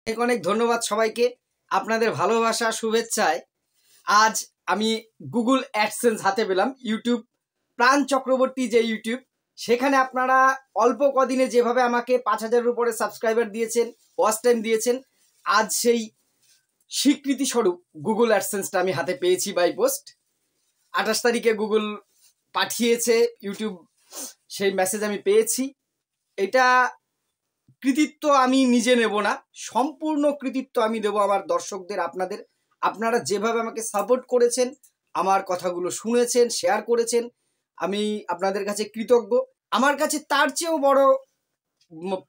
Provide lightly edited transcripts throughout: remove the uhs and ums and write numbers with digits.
অনেক অনেক ধন্যবাদ সবাইকে আপনাদের ভালোবাসা শুভেচ্ছায় আজ আমি গুগল অ্যাডসেন্স হাতে পেলাম। ইউটিউব প্রাণ চক্রবর্তী যে ইউটিউব, সেখানে আপনারা অল্প কদিনে যেভাবে আমাকে 5,000-এর উপরে সাবস্ক্রাইবার দিয়েছেন, ওয়াচ টাইম দিয়েছেন, আজ সেই স্বীকৃতি স্বরূপ গুগল অ্যাডসেন্সটা আমি হাতে পেয়েছি বাই পোস্ট। 28 তারিখে গুগল পাঠিয়েছে ইউটিউব, সেই মেসেজ আমি পেয়েছি। এটা কৃতিত্ব আমি নিজে নেব না, সম্পূর্ণ কৃতিত্ব আমি দেব আমার দর্শকদের, আপনাদের। আপনারা যেভাবে আমাকে সাপোর্ট করেছেন, আমার কথাগুলো শুনেছেন, শেয়ার করেছেন, আমি আপনাদের কাছে কৃতজ্ঞ। আমার কাছে তার চেয়েও বড়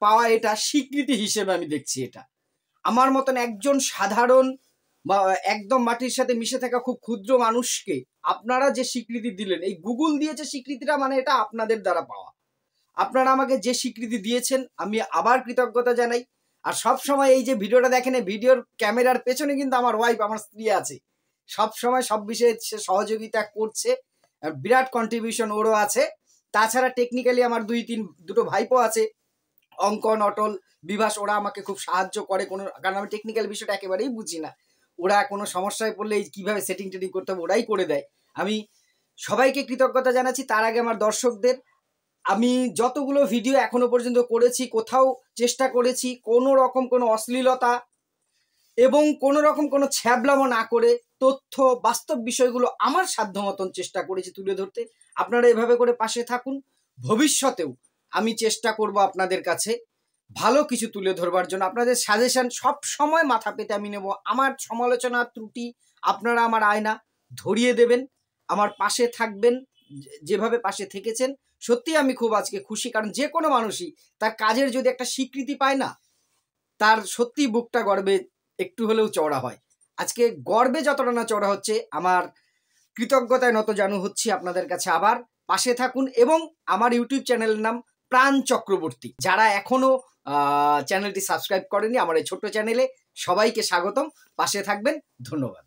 পাওয়া এটা স্বীকৃতি হিসেবে আমি দেখছি। এটা আমার মতন একজন সাধারণ বা একদম মাটির সাথে মিশে থাকা খুব ক্ষুদ্র মানুষকে আপনারা যে স্বীকৃতি দিলেন, এই গুগল দিয়েছে স্বীকৃতিটা, মানে এটা আপনাদের দ্বারা পাওয়া। আপনারা আমাকে যে স্বীকৃতি দিয়েছেন আমি আবার কৃতজ্ঞতা জানাই। আর সব সময় এই যে ভিডিওটা দেখেন, এই ভিডিওর ক্যামেরার পেছনে কিন্তু আমার ওয়াইফ, আমার স্ত্রী আছে। সব সময় সব বিষয়ে সে সহযোগিতা করছে, বিরাট কন্ট্রিবিউশন ওরও আছে। তাছাড়া টেকনিক্যালি আমার দুটো ভাইপো আছে, অঙ্কন, অটল, বিভাস, ওরা আমাকে খুব সাহায্য করে। কারণ আমি টেকনিক্যাল বিষয়টা একেবারেই বুঝি না। ওরা কোনো সমস্যায় পড়লে কীভাবে সেটিং টেটিং করতে হবে ওরাই করে দেয়। আমি সবাইকে কৃতজ্ঞতা জানাচ্ছি। তার আগে আমার দর্শকদের, আমি যতগুলো ভিডিও এখনো পর্যন্ত করেছি, কোথাও চেষ্টা করেছি কোনো রকম কোনো অশ্লীলতা এবং কোনো রকম কোনো ছ্যাবলামো না করে তথ্য বাস্তব বিষয়গুলো আমার সাধ্য মতন চেষ্টা করেছি তুলে ধরতে। আপনারা এভাবে করে পাশে থাকুন। ভবিষ্যতেও আমি চেষ্টা করব আপনাদের কাছে ভালো কিছু তুলে ধরবার জন্য। আপনাদের সাজেশন সব সময় মাথা পেতে আমি নেব। আমার সমালোচনা ত্রুটি আপনারা আমার আয়না ধরিয়ে দেবেন, আমার পাশে থাকবেন যেভাবে পাশে থেকেছেন। সত্যি আমি খুব আজকে খুশি, কারণ যে কোনো মানুষই তার কাজের যদি একটা স্বীকৃতি পায় না, তার সত্যি বুকটা গর্বে একটু হলেও চওড়া হয়। আজকে গর্বে যতটা না চওড়া হচ্ছে, আমার কৃতজ্ঞতায় নতজানু হচ্ছি আপনাদের কাছে। আবার পাশে থাকুন। এবং আমার ইউটিউব চ্যানেলের নাম প্রাণ চক্রবর্তী। যারা এখনো চ্যানেলটি সাবস্ক্রাইব করেনি আমার এই ছোট্ট চ্যানেলে, সবাইকে স্বাগতম। পাশে থাকবেন। ধন্যবাদ।